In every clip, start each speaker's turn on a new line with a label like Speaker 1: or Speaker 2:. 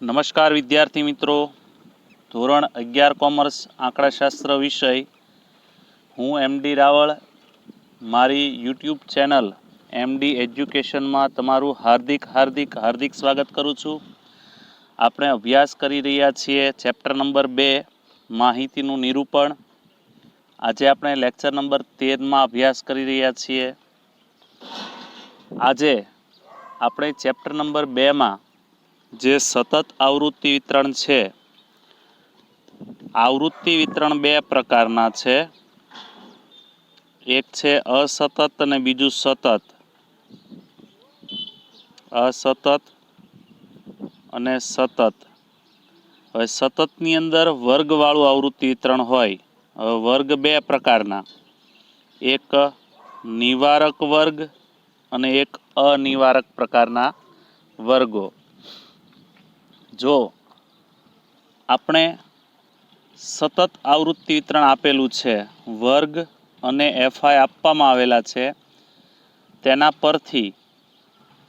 Speaker 1: નમસ્કાર વિદ્યાર્થી મિત્રો, ધોરણ 11 કોમર્સ આંકડાશાસ્ત્ર વિષય. હું એમડી રાવળ. મારી યુટ્યુબ ચેનલ એમડી એજ્યુકેશનમાં તમારું હાર્દિક સ્વાગત કરું છું. આપણે અભ્યાસ કરી રહ્યા છીએ ચેપ્ટર નંબર 2 માહિતીનું નિરૂપણ. આજે આપણે લેક્ચર નંબર 13માં અભ્યાસ કરી રહ્યા છીએ. આજે આપણે ચેપ્ટર નંબર 2માં જે સતત આવૃત્તિ વિતરણ છે, આવૃત્તિ વિતરણ બે પ્રકારના છે. એક છે અસતત અને બીજું સતત. અસતત અને સતત. હવે સતતની અંદર વર્ગવાળું આવૃત્તિ વિતરણ હોય. હવે વર્ગ બે પ્રકારના, એક નિવારક વર્ગ અને એક અનિવારક પ્રકારના વર્ગો. જો આપણે સતત આવૃત્તિ વિતરણ આપેલું છે, વર્ગ અને એફઆઈ આપવામાં આવેલા છે, તેના પરથી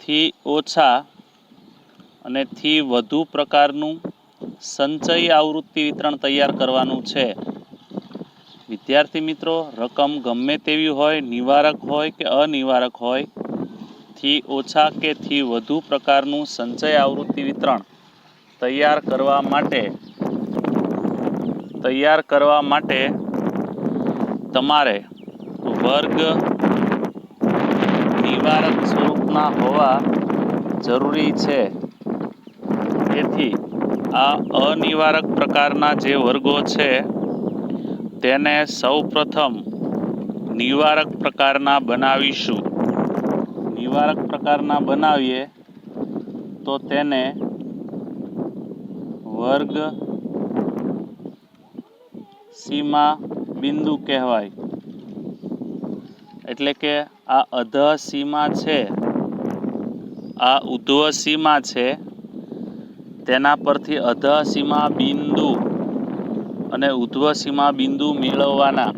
Speaker 1: થી ઓછા અને થી વધુ પ્રકારનું સંચયી આવૃત્તિ વિતરણ તૈયાર કરવાનું છે. વિદ્યાર્થી મિત્રો, રકમ ગમે તેવી હોય, નિવારક હોય કે અનિવારક હોય, થી ઓછા કે થી વધુ પ્રકારનું સંચય આવૃત્તિ વિતરણ તૈયાર કરવા માટે તમારે વર્ગ નિવારક સ્વરૂપના હોવા જરૂરી છે. તેથી આ અનિવારક પ્રકારના જે વર્ગો છે તેને સૌપ્રથમ નિવારક પ્રકારના બનાવીશું. નિવારક પ્રકારના બનાવીએ તો તેને વર્ગ સીમા બિંદુ કહેવાય. એટલે કે આ અધઃ સીમા છે, આ ઉધ્વ સીમા છે, તેના પરથી અધઃ સીમા બિંદુ અને ઉધ્વ સીમા બિંદુ મેળવવાના.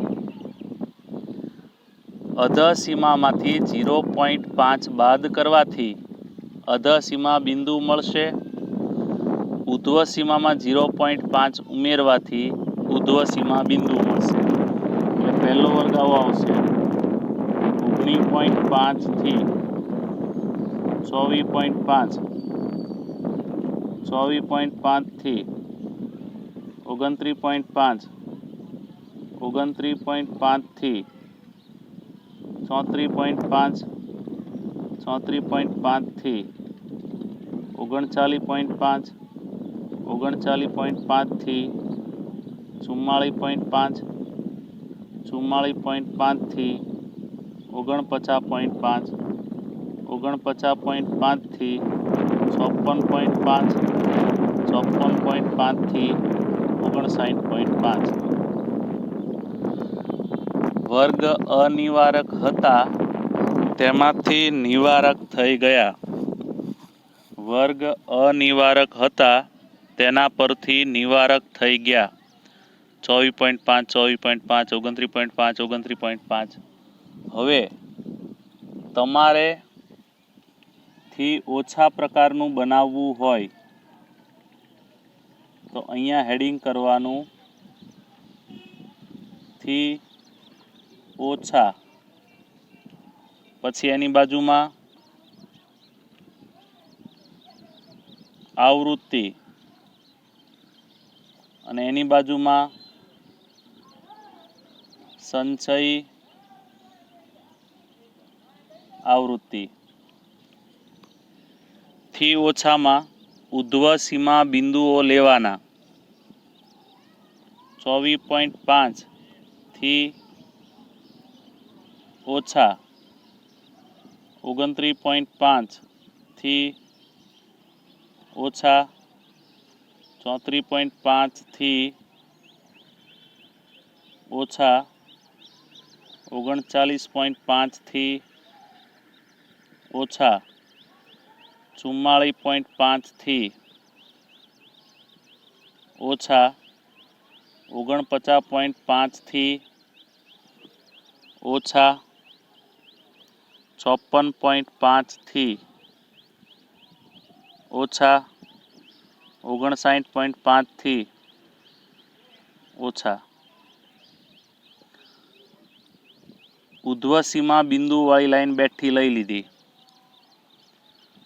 Speaker 1: અધઃ સીમામાંથી 0.5 બાદ કરવાથી અધઃ સીમા બિંદુ મળશે. ઉધ્વ સીમામાં 0.5 ઉમેરવાથી ઉધ્વ સીમા બિંદુ મળશે. એટલે પહેલો વર્ગ આવો આવશે, 19.5 થી 24.5, 24.5 થી 29.5, 29.5 થી 34.5, 34.5 થી 39.5, 39.5 થી 44.5, 44.5 થી 49.5, 49.5 થી 56.5, 56.5 થી 59.5. વર્ગ અનિવારક હતા તેમાંથી નિવારક થઈ ગયા. વર્ગ અનિવારક હતા તેના પરથી નિવારક થઈ ગયા. 24.5, 24.5, 29.5, 29.5. હવે તમારે થી ઓછા પ્રકારનું બનાવવું હોય તો અહીંયા હેડિંગ કરવાનું, થી ઓછા, પછી એની બાજુમાં આવૃત્તિ અને એની બાજુમાં સંચયી આવૃત્તિ. થી ઓછામાં ઉધ્વ સીમા બિંદુઓ લેવાના. 24.5 થી ઓછા 29.5 થી ઓછા 34.5 થી ઓછા 39.5 થી ઓછા 44.5 થી ઓછા 49.5 થી ઓછા 56.5 થી ઓછા 59.5 થી ઓછા. ઉધ્વ સીમા બિંદુવાળી લાઈન બેઠી લઈ લીધી.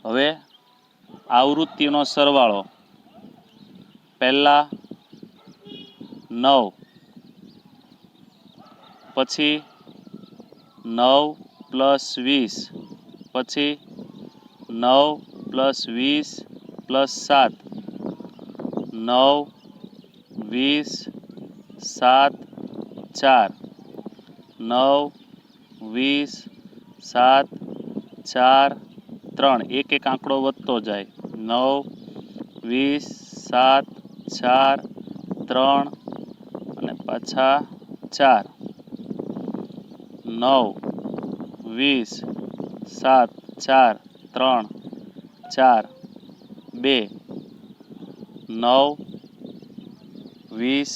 Speaker 1: હવે આવૃત્તિનો સરવાળો પહેલા 9, પછી 9 + 20, પછી 9 + 20 + 7, 9, 20, 7, 4, 9, 20, 7, 4, 3. એક એક આંકડો વધતો જાય. 9, 20, 7, 4, 3 અને પાછા 4. 9, 20, 7, 4, 3, 4, 2, 9, 20,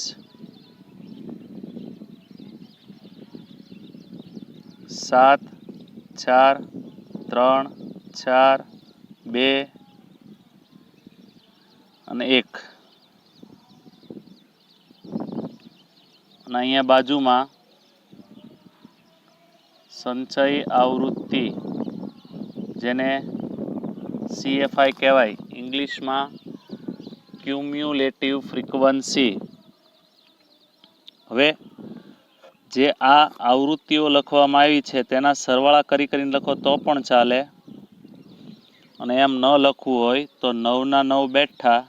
Speaker 1: 7, 4, 3, 4, 2 અને 1. અને અહીંયા બાજુમાં સંચય આવૃત્તિ, જેને CFI કહેવાય, ઇંગ્લિશમાં ક્યુમ્યુલેટિવ ફ્રીક્વન્સી. હવે જે આ આવૃત્તિઓ લખવામાં આવી છે તેના સરવાળા કરીને લખો તો પણ ચાલે, અને એમ ન લખવું હોય તો 9 ના 9 બેઠા,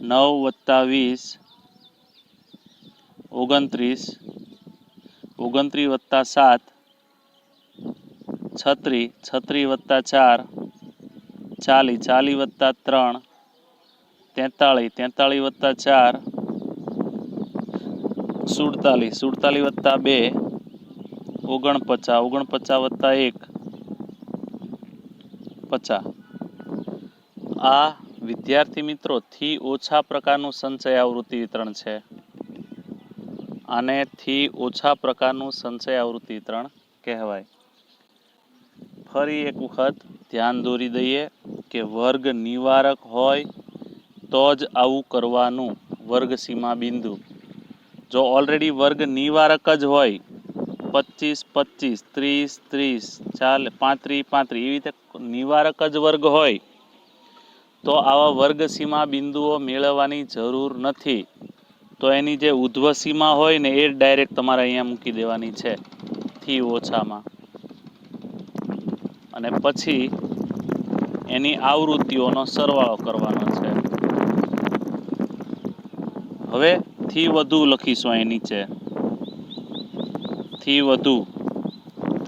Speaker 1: 9 + 20, 29, 29 + 7, 36, 36 + 4, 40, 40 + 3, 43, 43 + 4, 47, 47 + 2, 49, 49 + 1, 50. આ વિદ્યાર્થી મિત્રો થી ઓછા પ્રકારનું સંચય આવૃત્તિ વિતરણ છે. આને થી ઓછા પ્રકારનું સંચય આવૃત્તિ વિતરણ કહેવાય. ફરી એક વખત ધ્યાન દોરી દઈએ કે વર્ગ નિવારક હોય તો જ આવું કરવાનું. વર્ગ સીમા બિંદુ જો ઓલરેડી વર્ગ નિવારક જ હોય, 25, 25, 30, 30, 40, 35, 35 એવી રીતે નિવારક જ વર્ગ હોય તો આવા વર્ગ સીમા બિંદુઓ મેળવવાની જરૂર નથી. તો એની જે ઉધ્વ સીમા હોય ને એ ડાયરેક્ટ તમારે અહીંયા મૂકી દેવાની છે થી ઓછામાં, અને પછી એની આવૃત્તિઓનો સરવાળો કરવાનો છે. હવે થી વધુ લખીશું અહીં નીચે. થી વધુ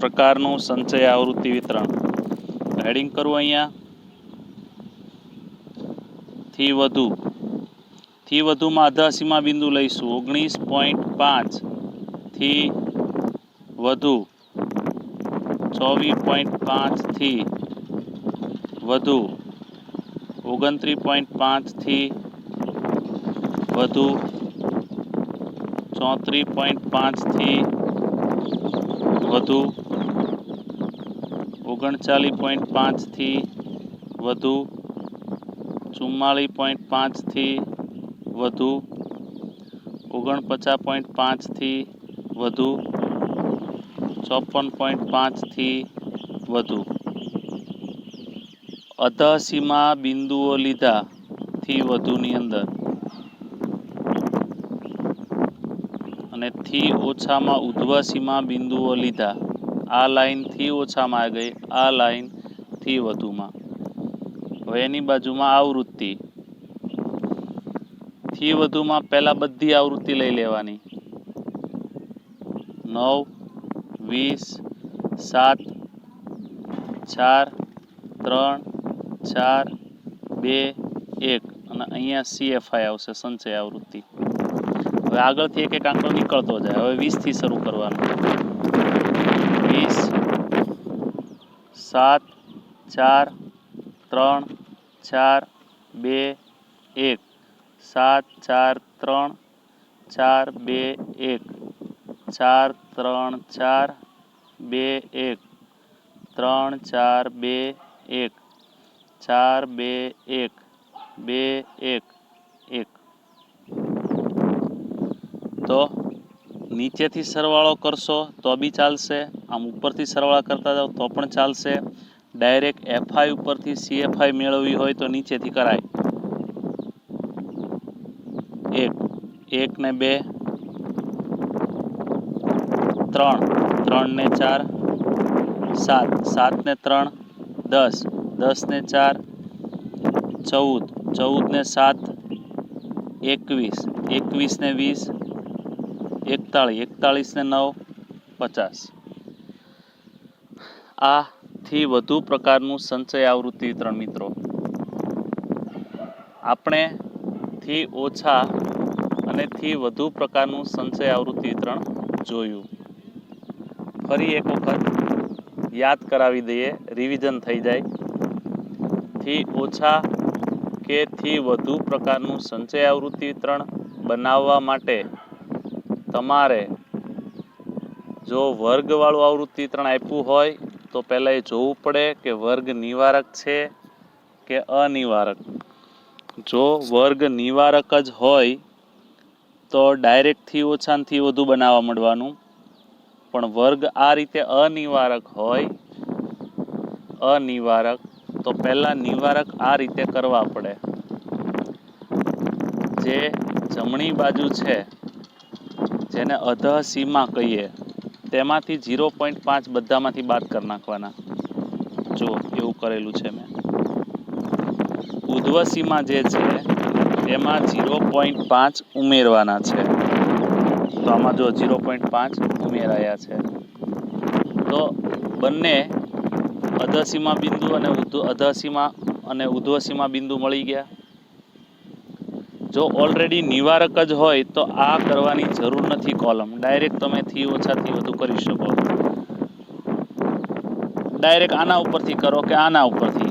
Speaker 1: પ્રકારનું સંચય આવૃત્તિ વિતરણ હેડિંગ કરું અહીંયા. થી વધુ, થી વધુમાં અધા સીમા બિંદુ લઈશું 19.5 થી વધુ, 24.5 થી વધુ, 29.5 થી વધુ, 34.5 થી વધુ, 39.5 થી વધુ, 44.5 થી વધુ, 49.5 થી વધુ, 54.5 થી વધુ. અધઃ સીમા બિંદુઓ લીધા થી વધુની અંદર, અને થી ઓછામાં ઉધ્વ સીમા બિંદુઓ લીધા. આ લાઈન થી ઓછામાં આ ગઈ, આ લાઈન થી વધુમાં. હવે એની બાજુમાં આવૃત્તિ. થી વધુમાં પહેલા બધી આવૃત્તિ લઈ લેવાની. 9, 20, 7, 4, 3, 4, 2, 1 અને અહીંયા CFI આવશે, સંચય આવૃત્તિ. હવે આગળથી એક એક આંકડો નીકળતો જાય. હવે 20 થી શરૂ કરવાનું. 20, 7, 4, 3, 4, 2, 1, 7, 4, 3, 4, 2, 1, 4, 3, 4, 2, 1, 3, 4, 2, 1, 4, 2, 1, 2 1 1. તો નીચેથી સરવાળો કરશો તો બી ચાલશે, આમ ઉપરથી સરવાળા કરતા જાઓ તો પણ ચાલશે. ડાયરેક્ટ એફઆઈ ઉપરથી સીએફઆઈ મેળવવી હોય તો નીચેથી કરાય. 1 1 ને 2 3 3 ને 4 7 7 ને 3 10 10 ને 4 14 14 ને 7 21 21 ને 20 41 41 ને 9 50. આ થી વધુ પ્રકારનું સંચય આવૃત્તિ વિતરણ મિત્રો. આપણે થી ઓછા અને થી વધુ પ્રકારનું સંચય આવૃત્તિ વિતરણ જોયું. ફરી એક વખત યાદ કરાવી દઈએ, રિવિઝન થઈ જાય. થી ઓછા કે થી વધુ પ્રકારનું સંચય આવૃત્તિ વિતરણ બનાવવા માટે તમારે જો વર્ગવાળું આવૃત્તિ વિતરણ આપ્યું હોય તો પહેલાં એ જોવું પડે કે વર્ગ નિવારક છે કે અનિવારક. જો વર્ગ નિવારક જ હોય તો ડાયરેક્ટથી ઓછાથી વધુ બનાવવા માંડવાનું. પણ વર્ગ આ રીતે અનિવારક હોય, અનિવારક, તો પહેલાં નિવારક આ રીતે કરવા પડે. જે જમણી બાજુ છે જેને અધઃ સીમા કહીએ તેમાંથી 0.5 બધામાંથી બાદ કરી નાખવાના. જો એવું કરેલું છે મેં. ઉધ્વ સીમા જે છે એમાં 0.5 ઉમેરવાના છે. તો આમાં જો 0.5 ઉમેરાયા છે. તો બંને અધસીમા બિંદુ અને અધસીમા અને ઉધ્વ સીમા બિંદુ મળી ગયા. જો ઓલરેડી નિવારક જ હોય તો આ કરવાની જરૂર નથી કોલમ. ડાયરેક્ટ તમે થી ઓછાથી વધુ કરી શકો. ડાયરેક્ટ આના ઉપરથી કરો કે આના ઉપરથી.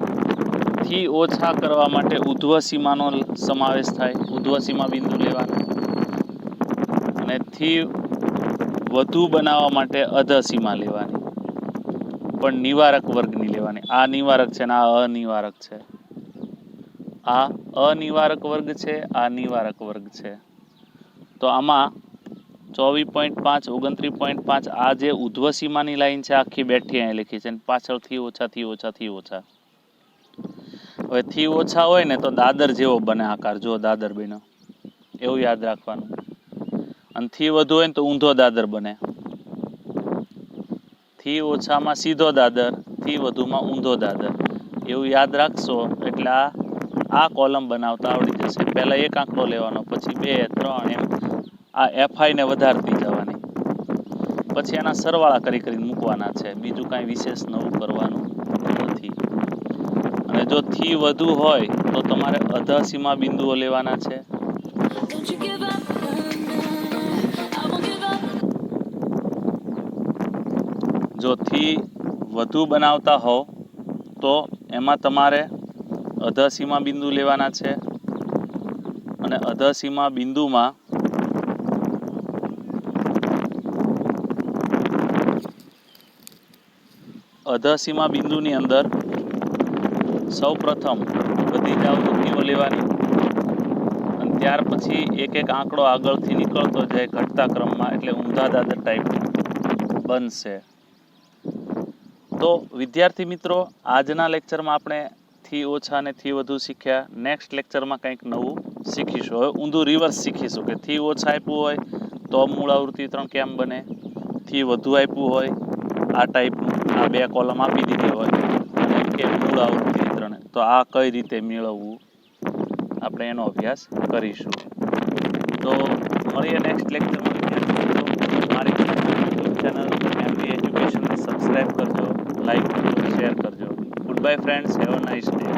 Speaker 1: થી ઓછા કરવા માટે ઉધ્વ સીમાનો સમાવેશ થાય. ઉધ્વ સીમા બિંદુ લેવાના અને થી વધુ બનાવવા માટે અધઃ સીમા લેવાની, પણ નિવારક વર્ગની લેવાની. આ નિવારક છે ને આ અનિવારક છે. આ અનિવારક વર્ગ છે, આ નિવારક વર્ગ છે. તો આમાં 24.5 29.5 આ જે ઉધ્વ સીમાની લાઈન છે આખી બેઠી અહીં લખી છે. પાછળથી ઓછાથી ઓછાથી ઓછા. હવે થી ઓછા હોય ને તો દાદર જેવો બને આકાર. જો દાદર બન્યો એવું યાદ રાખવાનું. અને થી વધુ હોય ને તો ઊંધો દાદર બને. થી ઓછામાં સીધો દાદર, થી વધુમાં ઊંધો દાદર. એવું યાદ રાખશો એટલે આ કોલમ બનાવતા આવડી જશે. પહેલા એક આંકડો લેવાનો, પછી 2 3 એમ આ એફઆઈ ને વધારતી જવાની. પછી એના સરવાળા કરીને મૂકવાના છે. બીજું કાંઈ વિશેષ નવું કરવાનું નથી. અને જો થી વધુ હોય તો તમારે અધઃ સીમા બિંદુઓ લેવાના છે. જો થી વધુ બનાવતા હોવ તો એમાં તમારે અધઃ સીમા બિંદુ લેવાના છે. અને અધઃ સીમા બિંદુમાં અધઃ સીમા બિંદુની અંદર સૌ પ્રથમ બધી જ આવૃત્તિઓ લેવાની અને ત્યાર પછી એક એક આંકડો આગળથી નીકળતો જાય ઘટતા ક્રમમાં, એટલે ઊંધા દાદર ટાઈપ બનશે. તો વિદ્યાર્થી મિત્રો, આજના લેક્ચરમાં આપણે થી ઓછા અને થી વધુ શીખ્યા. નેક્સ્ટ લેક્ચરમાં કંઈક નવું શીખીશું. હવે ઊંધું રિવર્સ શીખીશું કે થી ઓછા આપ્યું હોય તો મૂળ આવૃત્તિ વિતરણ કેમ બને, થી વધુ આપ્યું હોય આ ટાઈપનું, આ 2 કોલમ આપી દીધી હોય અને કે મૂળ આવૃત્તિ વિતરણ, તો આ કઈ રીતે મેળવવું આપણે એનો અભ્યાસ કરીશું. તો મળીએ નેક્સ્ટ લેક્ચરમાં. મારી યુટ્યુબ ચેનલ MD એજ્યુકેશનને સબસ્ક્રાઈબ કરજો, લાઈક કરજો, શેર કરજો. Good bye friends, have a nice day.